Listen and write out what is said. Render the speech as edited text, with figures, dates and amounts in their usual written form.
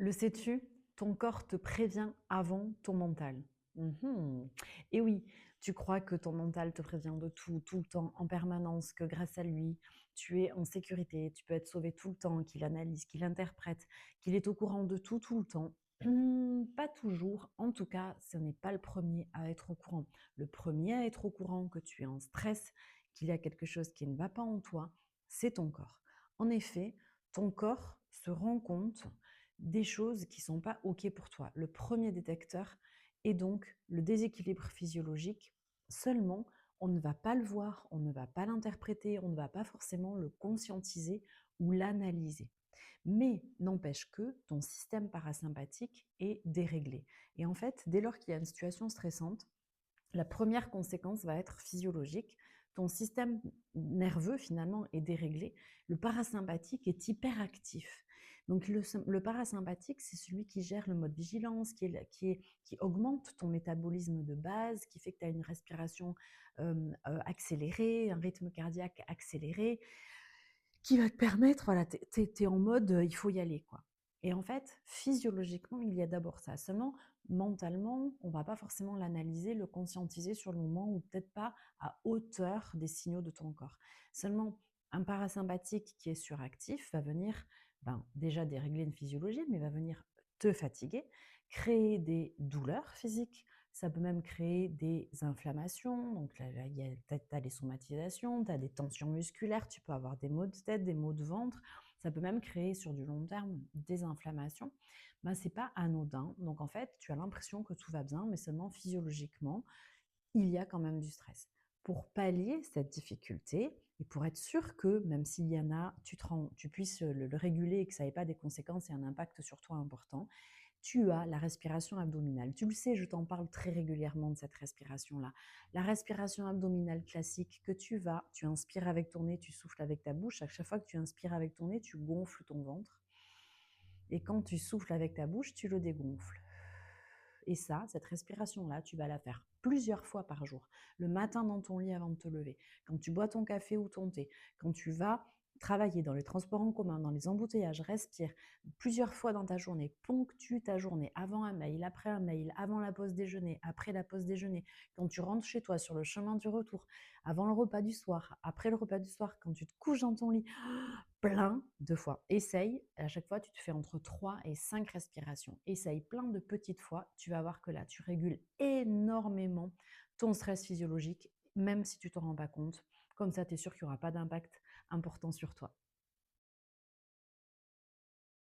Le sais-tu? Ton corps te prévient avant ton mental. Mmh. Et oui, tu crois que ton mental te prévient de tout, tout le temps, en permanence, que grâce à lui, tu es en sécurité, tu peux être sauvé tout le temps, qu'il analyse, qu'il interprète, qu'il est au courant de tout, tout le temps. Pas toujours. En tout cas, ce n'est pas le premier à être au courant. Le premier à être au courant que tu es en stress, qu'il y a quelque chose qui ne va pas en toi, c'est ton corps. En effet, ton corps se rend compte des choses qui ne sont pas OK pour toi. Le premier détecteur est donc le déséquilibre physiologique. Seulement, on ne va pas le voir, on ne va pas l'interpréter, on ne va pas forcément le conscientiser ou l'analyser. Mais n'empêche que ton système parasympathique est déréglé. Et en fait, dès lors qu'il y a une situation stressante, la première conséquence va être physiologique. Ton système nerveux, finalement, est déréglé. Le parasympathique est hyperactif. Donc, le parasympathique, c'est celui qui gère le mode vigilance, qui augmente ton métabolisme de base, qui fait que tu as une respiration accélérée, un rythme cardiaque accéléré, qui va te permettre, voilà, tu es en mode il faut y aller, quoi. Et en fait, physiologiquement, il y a d'abord ça. Seulement, mentalement, on va pas forcément l'analyser, le conscientiser sur le moment ou peut-être pas à hauteur des signaux de ton corps. Seulement, un parasympathique qui est suractif va venir déjà dérégler une physiologie, mais va venir te fatiguer, créer des douleurs physiques. Ça peut même créer des inflammations. Donc là, tu as des somatisations, tu as des tensions musculaires, tu peux avoir des maux de tête, des maux de ventre. Ça peut même créer sur du long terme des inflammations. Ce n'est pas anodin. Donc en fait, tu as l'impression que tout va bien, mais seulement physiologiquement, il y a quand même du stress. Pour pallier cette difficulté et pour être sûr que, même s'il y en a, tu puisses le réguler et que ça n'ait pas des conséquences et un impact sur toi important, tu as la respiration abdominale. Tu le sais, je t'en parle très régulièrement de cette respiration-là. La respiration abdominale classique tu inspires avec ton nez, tu souffles avec ta bouche. À chaque fois que tu inspires avec ton nez, tu gonfles ton ventre. Et quand tu souffles avec ta bouche, tu le dégonfles. Et ça, cette respiration-là, tu vas la faire plusieurs fois par jour. Le matin dans ton lit avant de te lever, quand tu bois ton café ou ton thé, quand tu vas travailler dans les transports en commun, dans les embouteillages, respire plusieurs fois dans ta journée, ponctue ta journée, avant un mail, après un mail, avant la pause déjeuner, après la pause déjeuner, quand tu rentres chez toi sur le chemin du retour, avant le repas du soir, après le repas du soir, quand tu te couches dans ton lit, plein de fois. Essaye, à chaque fois, tu te fais entre 3 et 5 respirations. Essaye plein de petites fois, tu vas voir que là, tu régules énormément ton stress physiologique, même si tu ne t'en rends pas compte. Comme ça, tu es sûr qu'il n'y aura pas d'impact important sur toi.